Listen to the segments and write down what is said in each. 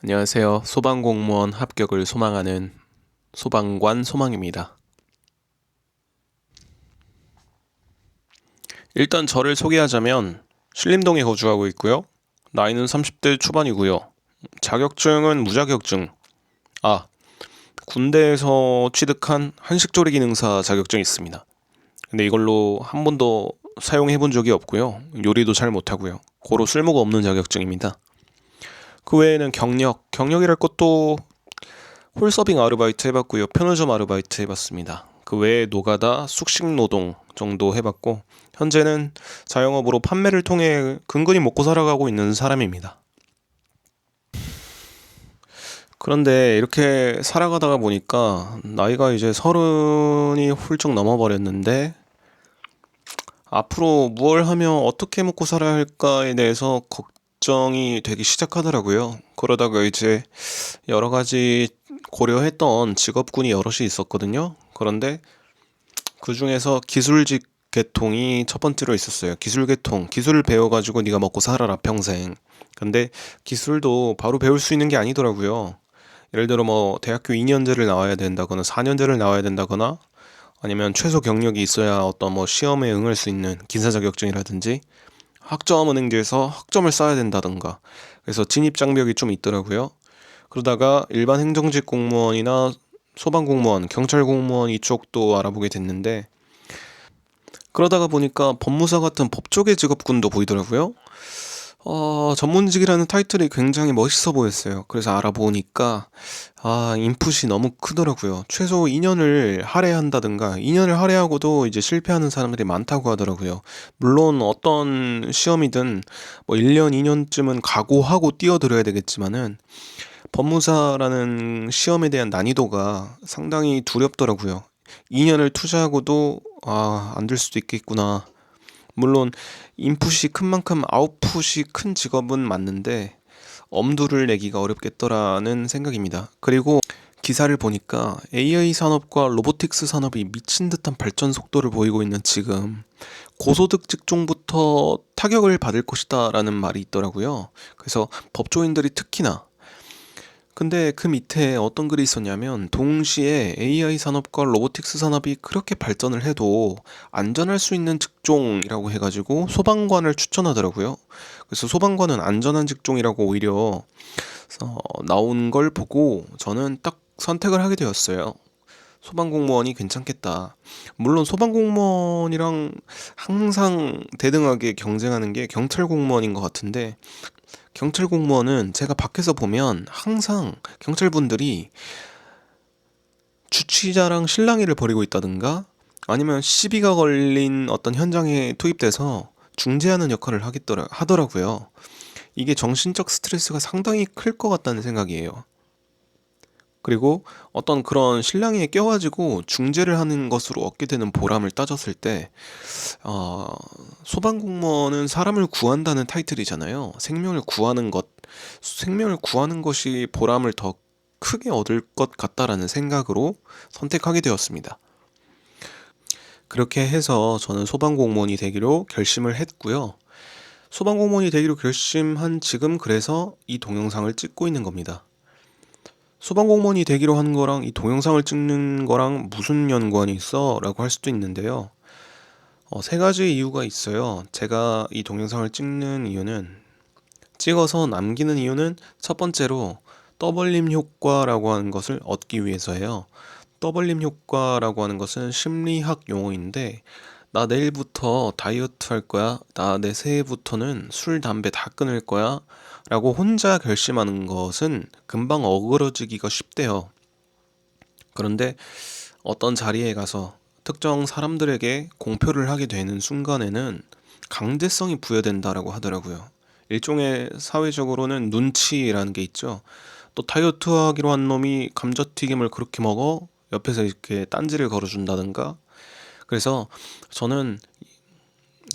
안녕하세요. 소방공무원 합격을 소망하는 소방관 소망입니다. 일단 저를 소개하자면 신림동에 거주하고 있고요. 나이는 30대 초반이고요. 자격증은 무자격증. 아, 군대에서 취득한 한식조리 기능사 자격증이 있습니다. 근데 이걸로 한 번도 사용해 본 적이 없고요. 요리도 잘 못하고요. 고로 쓸모가 없는 자격증입니다. 그 외에는 경력이랄 것도 홀서빙 아르바이트 해봤고요. 편의점 아르바이트 해봤습니다. 그 외에 노가다, 숙식 노동 정도 해봤고 현재는 자영업으로 판매를 통해 근근히 먹고 살아가고 있는 사람입니다. 그런데 이렇게 살아가다가 보니까 나이가 이제 서른이 훌쩍 넘어버렸는데 앞으로 무얼 하며 어떻게 먹고 살아야 할까에 대해서 걱정이 되기 시작하더라고요. 그러다가 이제 여러 가지 고려했던 직업군이 여럿이 있었거든요. 그런데 그 중에서 기술직 계통이 첫 번째로 있었어요. 기술 계통. 기술을 배워가지고 네가 먹고 살아라 평생. 근데 기술도 바로 배울 수 있는 게 아니더라고요. 예를 들어 뭐 대학교 2년제를 나와야 된다거나 4년제를 나와야 된다거나 아니면 최소 경력이 있어야 어떤 뭐 시험에 응할 수 있는 기사 자격증이라든지 학점은행제에서 학점을 쌓아야 된다던가 그래서 진입 장벽이 좀 있더라고요. 그러다가 일반 행정직 공무원이나 소방공무원, 경찰공무원 이쪽도 알아보게 됐는데 그러다가 보니까 법무사 같은 법조계 직업군도 보이더라고요. 전문직이라는 타이틀이 굉장히 멋있어 보였어요. 그래서 알아보니까 인풋이 너무 크더라고요. 최소 2년을 할애한다든가 2년을 할애하고도 이제 실패하는 사람들이 많다고 하더라고요. 물론 어떤 시험이든 뭐 1년, 2년쯤은 각오하고 뛰어들어야 되겠지만은 법무사라는 시험에 대한 난이도가 상당히 두렵더라고요. 2년을 투자하고도 안 될 수도 있겠구나. 물론 인풋이 큰 만큼 아웃풋이 큰 직업은 맞는데 엄두를 내기가 어렵겠더라는 생각입니다. 그리고 기사를 보니까 AI 산업과 로보틱스 산업이 미친 듯한 발전 속도를 보이고 있는 지금 고소득 직종부터 타격을 받을 것이다라는 말이 있더라고요. 그래서 법조인들이 특히나 근데 그 밑에 어떤 글이 있었냐면 동시에 AI 산업과 로보틱스 산업이 그렇게 발전을 해도 안전할 수 있는 직종이라고 해가지고 소방관을 추천하더라고요. 그래서 소방관은 안전한 직종이라고 오히려 나온 걸 보고 저는 딱 선택을 하게 되었어요. 소방공무원이 괜찮겠다. 물론 소방공무원이랑 항상 대등하게 경쟁하는 게 경찰공무원인 것 같은데 경찰 공무원은 제가 밖에서 보면 항상 경찰분들이 주치자랑 실랑이를 벌이고 있다든가 아니면 시비가 걸린 어떤 현장에 투입돼서 중재하는 역할을 하더라고요. 이게 정신적 스트레스가 상당히 클 것 같다는 생각이에요. 그리고 어떤 그런 실랑이에 껴가지고 중재를 하는 것으로 얻게 되는 보람을 따졌을 때, 어, 소방공무원은 사람을 구한다는 타이틀이잖아요. 생명을 구하는 것이 보람을 더 크게 얻을 것 같다라는 생각으로 선택하게 되었습니다. 그렇게 해서 저는 소방공무원이 되기로 결심을 했고요. 소방공무원이 되기로 결심한 지금 그래서 이 동영상을 찍고 있는 겁니다. 소방공무원이 되기로 한 거랑 이 동영상을 찍는 거랑 무슨 연관이 있어? 라고 할 수도 있는데요. 세 가지 이유가 있어요. 제가 이 동영상을 찍어서 남기는 이유는 첫 번째로 떠벌림 효과라고 하는 것을 얻기 위해서예요. 떠벌림 효과라고 하는 것은 심리학 용어인데, 나 내일부터 다이어트 할 거야. 나 새해부터는 술, 담배 다 끊을 거야. 라고 혼자 결심하는 것은 금방 어그러지기가 쉽대요. 그런데 어떤 자리에 가서 특정 사람들에게 공표를 하게 되는 순간에는 강제성이 부여된다라고 하더라고요. 일종의 사회적으로는 눈치라는 게 있죠. 또 다이어트 하기로 한 놈이 감자튀김을 그렇게 먹어? 옆에서 이렇게 딴지를 걸어준다든가. 그래서 저는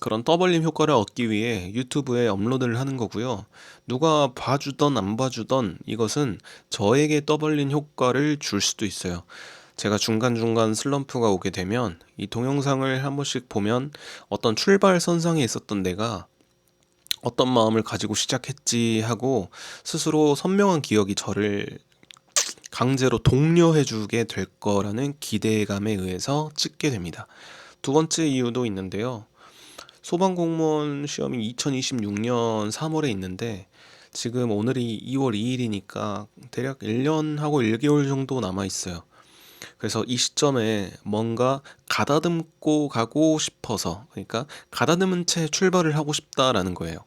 그런 떠벌림 효과를 얻기 위해 유튜브에 업로드를 하는 거고요. 누가 봐주던 안 봐주던 이것은 저에게 떠벌림 효과를 줄 수도 있어요. 제가 중간중간 슬럼프가 오게 되면 이 동영상을 한 번씩 보면 어떤 출발선상에 있었던 내가 어떤 마음을 가지고 시작했지 하고 스스로 선명한 기억이 저를 강제로 독려해주게 될 거라는 기대감에 의해서 찍게 됩니다. 두 번째 이유도 있는데요. 소방공무원 시험이 2026년 3월에 있는데 지금 오늘이 2월 2일이니까 대략 1년하고 1개월 정도 남아 있어요. 그래서 이 시점에 뭔가 가다듬고 가고 싶어서, 그러니까 가다듬은 채 출발을 하고 싶다라는 거예요.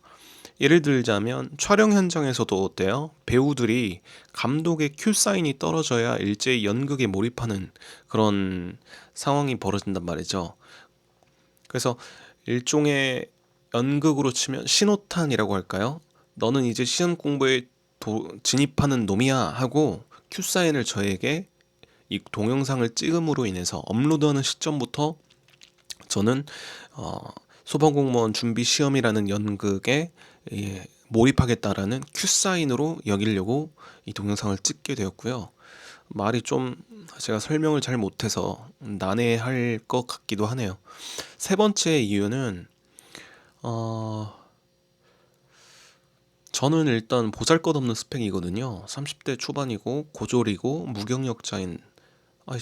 예를 들자면 촬영 현장에서도 어때요? 배우들이 감독의 큐 사인이 떨어져야 일제히 연극에 몰입하는 그런 상황이 벌어진단 말이죠. 그래서 일종의 연극으로 치면 신호탄이라고 할까요? 너는 이제 시험 공부에 진입하는 놈이야 하고 큐 사인을 저에게 이 동영상을 찍음으로 인해서 업로드하는 시점부터 저는 어, 소방공무원 준비 시험이라는 연극에 몰입하겠다라는 큐 사인으로 여기려고 이 동영상을 찍게 되었고요. 말이 좀 제가 설명을 잘 못해서 난해할 것 같기도 하네요. 세 번째 이유는 어, 저는 일단 보잘것없는 스펙이거든요. 30대 초반이고 고졸이고 무경력자인,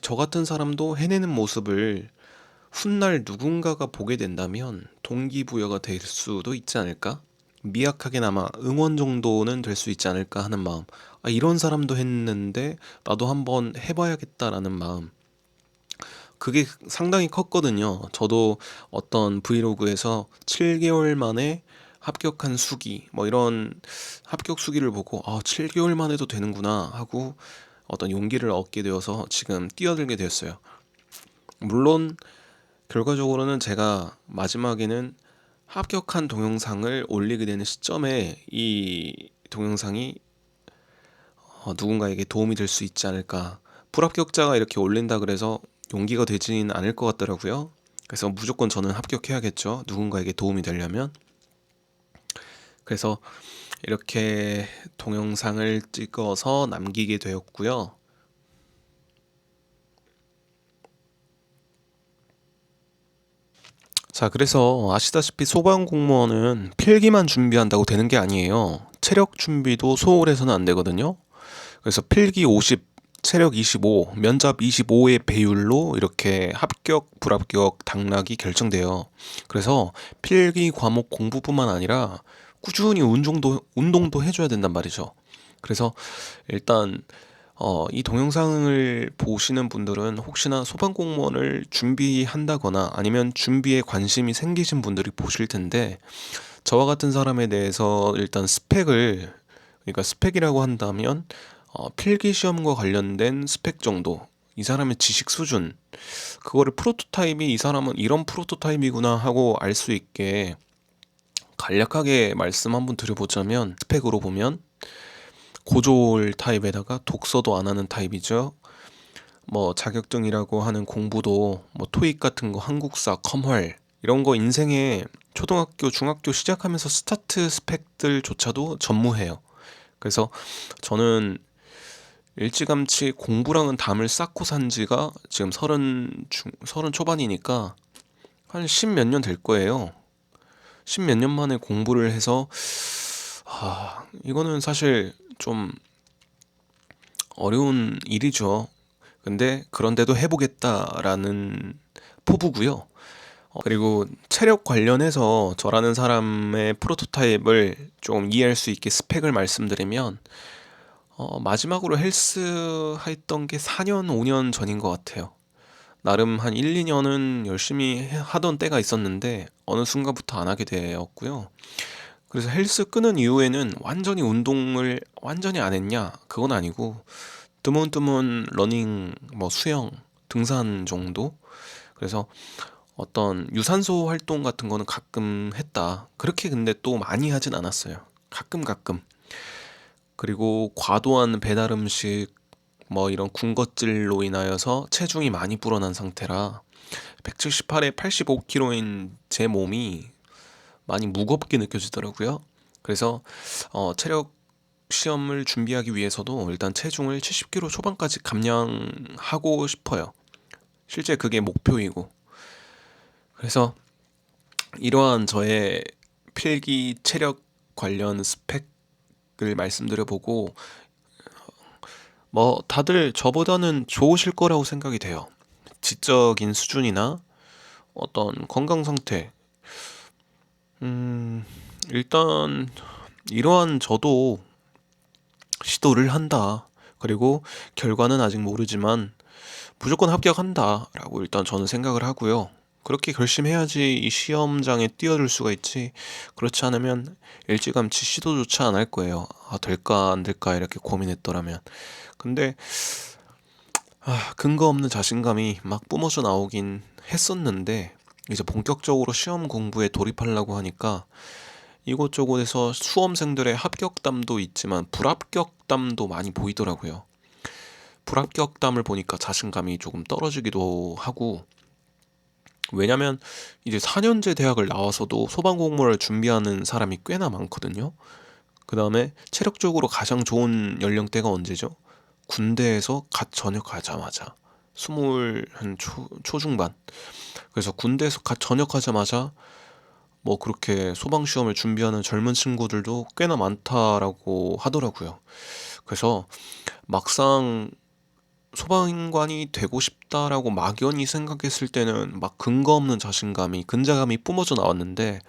저 같은 사람도 해내는 모습을 훗날 누군가가 보게 된다면 동기부여가 될 수도 있지 않을까? 미약하게나마 응원 정도는 될 수 있지 않을까 하는 마음. 이런 사람도 했는데 나도 한번 해봐야겠다라는 마음. 그게 상당히 컸거든요. 저도 어떤 브이로그에서 7개월 만에 합격한 수기, 뭐 이런 합격 수기를 보고 7개월 만에도 되는구나 하고 어떤 용기를 얻게 되어서 지금 뛰어들게 되었어요. 물론 결과적으로는 제가 마지막에는 합격한 동영상을 올리게 되는 시점에 이 동영상이 누군가에게 도움이 될 수 있지 않을까. 불합격자가 이렇게 올린다 그래서 용기가 되지는 않을 것 같더라고요. 그래서 무조건 저는 합격해야겠죠. 누군가에게 도움이 되려면. 그래서 이렇게 동영상을 찍어서 남기게 되었고요. 자, 그래서 아시다시피 소방공무원은 필기만 준비한다고 되는 게 아니에요. 체력 준비도 소홀해서는 안 되거든요. 그래서 필기 50, 체력 25, 면접 25의 배율로 이렇게 합격, 불합격 당락이 결정돼요. 그래서 필기 과목 공부뿐만 아니라 꾸준히 운동도 해줘야 된단 말이죠. 그래서 일단 이 동영상을 보시는 분들은 혹시나 소방공무원을 준비한다거나 아니면 준비에 관심이 생기신 분들이 보실 텐데 저와 같은 사람에 대해서 일단 그러니까 스펙이라고 한다면 필기 시험과 관련된 스펙 정도, 이 사람의 지식 수준, 그거를 프로토타입이 이 사람은 이런 프로토타입이구나 하고 알 수 있게 간략하게 말씀 한번 드려보자면 스펙으로 보면 고졸 타입에다가 독서도 안 하는 타입이죠. 뭐 자격증이라고 하는 공부도 뭐 토익 같은 거 한국사, 컴활 이런 거 인생에 초등학교, 중학교 시작하면서 스타트 스펙들조차도 전무해요. 그래서 저는 일찌감치 공부랑은 담을 쌓고 산 지가 지금 서른 초반이니까 한 십 몇 년 될 거예요. 십 몇 년 만에 공부를 해서 이거는 사실 좀 어려운 일이죠. 근데 그런데도 해보겠다라는 포부고요. 그리고 체력 관련해서 저라는 사람의 프로토타입을 좀 이해할 수 있게 스펙을 말씀드리면 마지막으로 헬스 했던 게 4년, 5년 전인 것 같아요. 나름 한 1, 2년은 열심히 하던 때가 있었는데 어느 순간부터 안 하게 되었고요. 그래서 헬스 끊은 이후에는 완전히 운동을 완전히 안 했냐? 그건 아니고 드문드문 러닝, 뭐 수영, 등산 정도? 그래서 어떤 유산소 활동 같은 거는 가끔 했다. 그렇게 근데 또 많이 하진 않았어요. 가끔 가끔. 그리고 과도한 배달 음식, 뭐 이런 군것질로 인하여서 체중이 많이 불어난 상태라 178에 85kg인 제 몸이 많이 무겁게 느껴지더라고요. 그래서 체력 시험을 준비하기 위해서도 일단 체중을 70kg 초반까지 감량하고 싶어요. 실제 그게 목표이고. 그래서 이러한 저의 필기 체력 관련 스펙을 말씀드려보고 뭐 다들 저보다는 좋으실 거라고 생각이 돼요. 지적인 수준이나 어떤 건강 상태, 음, 일단 이러한 저도 시도를 한다. 그리고 결과는 아직 모르지만 무조건 합격한다라고 일단 저는 생각을 하고요. 그렇게 결심해야지 이 시험장에 뛰어들 수가 있지. 그렇지 않으면 일찌감치 시도조차 안 할 거예요. 아, 될까 안 될까 이렇게 고민했더라면. 근데 근거 없는 자신감이 막 뿜어져 나오긴 했었는데 이제 본격적으로 시험 공부에 돌입하려고 하니까 이곳저곳에서 수험생들의 합격담도 있지만 불합격담도 많이 보이더라고요. 불합격담을 보니까 자신감이 조금 떨어지기도 하고, 왜냐면 이제 4년제 대학을 나와서도 소방공무원을 준비하는 사람이 꽤나 많거든요. 그 다음에 체력적으로 가장 좋은 연령대가 언제죠? 군대에서 갓 전역하자마자 스물 한 초중반. 그래서 군대에서 갓 전역하자마자 뭐 그렇게 소방 시험을 준비하는 젊은 친구들도 꽤나 많다라고 하더라고요. 그래서 막상 소방관이 되고 싶다라고 막연히 생각했을 때는 막 근거 없는 자신감이, 근자감이 뿜어져 나왔는데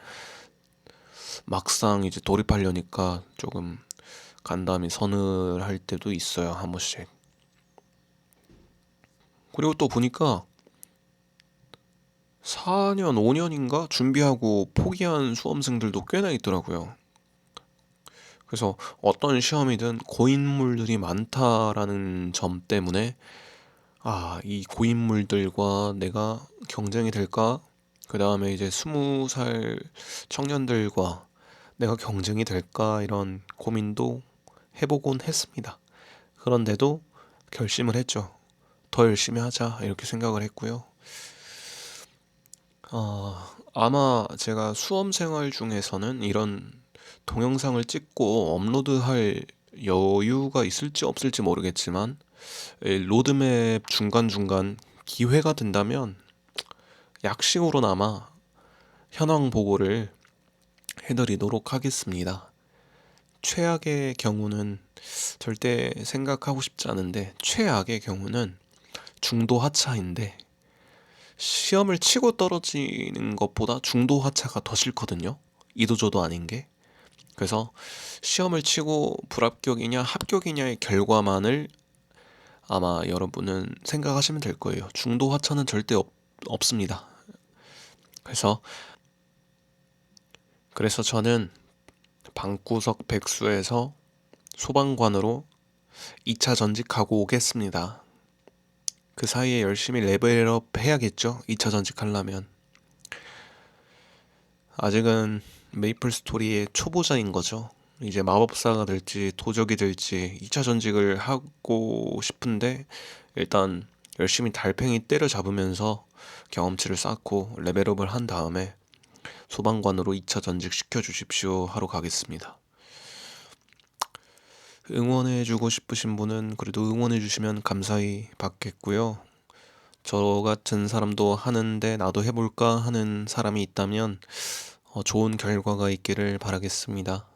막상 이제 돌입하려니까 조금 간담이 서늘할 때도 있어요, 한 번씩. 그리고 또 보니까 4년, 5년인가 준비하고 포기한 수험생들도 꽤나 있더라고요. 그래서 어떤 시험이든 고인물들이 많다라는 점 때문에 이 고인물들과 내가 경쟁이 될까? 그 다음에 이제 20살 청년들과 내가 경쟁이 될까? 이런 고민도 해보곤 했습니다. 그런데도 결심을 했죠. 더 열심히 하자 이렇게 생각을 했고요. 아마 제가 수험 생활 중에서는 이런 동영상을 찍고 업로드할 여유가 있을지 없을지 모르겠지만 로드맵 중간중간 기회가 된다면 약식으로나마 현황 보고를 해드리도록 하겠습니다. 최악의 경우는 절대 생각하고 싶지 않은데 최악의 경우는 중도 하차인데 시험을 치고 떨어지는 것보다 중도 하차가 더 싫거든요. 이도저도 아닌 게. 그래서 시험을 치고 불합격이냐 합격이냐의 결과만을 아마 여러분은 생각하시면 될 거예요. 중도 하차는 절대 없습니다. 그래서 저는 방구석 백수에서 소방관으로 2차 전직하고 오겠습니다. 그 사이에 열심히 레벨업 해야겠죠. 2차 전직하려면. 아직은 메이플 스토리의 초보자인 거죠. 이제 마법사가 될지 도적이 될지 2차 전직을 하고 싶은데 일단 열심히 달팽이 때려잡으면서 경험치를 쌓고 레벨업을 한 다음에 소방관으로 2차 전직 시켜주십시오 하러 가겠습니다. 응원해주고 싶으신 분은 그래도 응원해주시면 감사히 받겠고요. 저 같은 사람도 하는데 나도 해볼까 하는 사람이 있다면 좋은 결과가 있기를 바라겠습니다.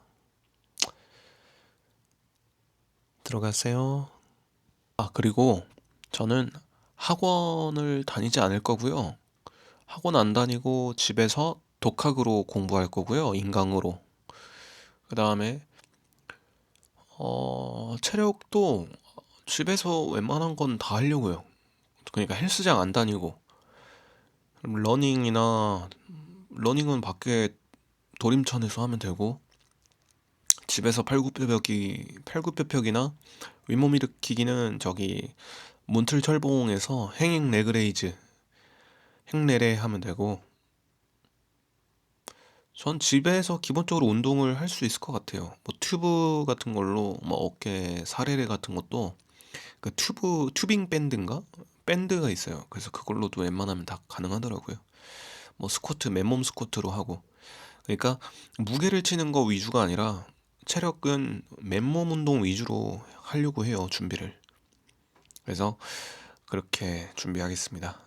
들어가세요. 그리고 저는 학원을 다니지 않을 거고요. 학원 안 다니고 집에서 독학으로 공부할 거고요. 인강으로. 그 다음에 체력도 집에서 웬만한 건 다 하려고요. 그러니까 헬스장 안 다니고 러닝은 밖에 도림천에서 하면 되고 집에서 팔굽혀펴기나 윗몸 일으키기는 저기 몬틀철봉에서 행잉 레그레이즈 행레레 하면 되고 전 집에서 기본적으로 운동을 할 수 있을 것 같아요. 뭐 튜브 같은 걸로 뭐 어깨 사레레 같은 것도 그 튜빙 밴드인가? 밴드가 있어요. 그래서 그걸로도 웬만하면 다 가능하더라고요. 뭐 스쿼트 맨몸 스쿼트로 하고 그러니까 무게를 치는 거 위주가 아니라 체력은 맨몸 운동 위주로 하려고 해요. 준비를. 그래서 그렇게 준비하겠습니다.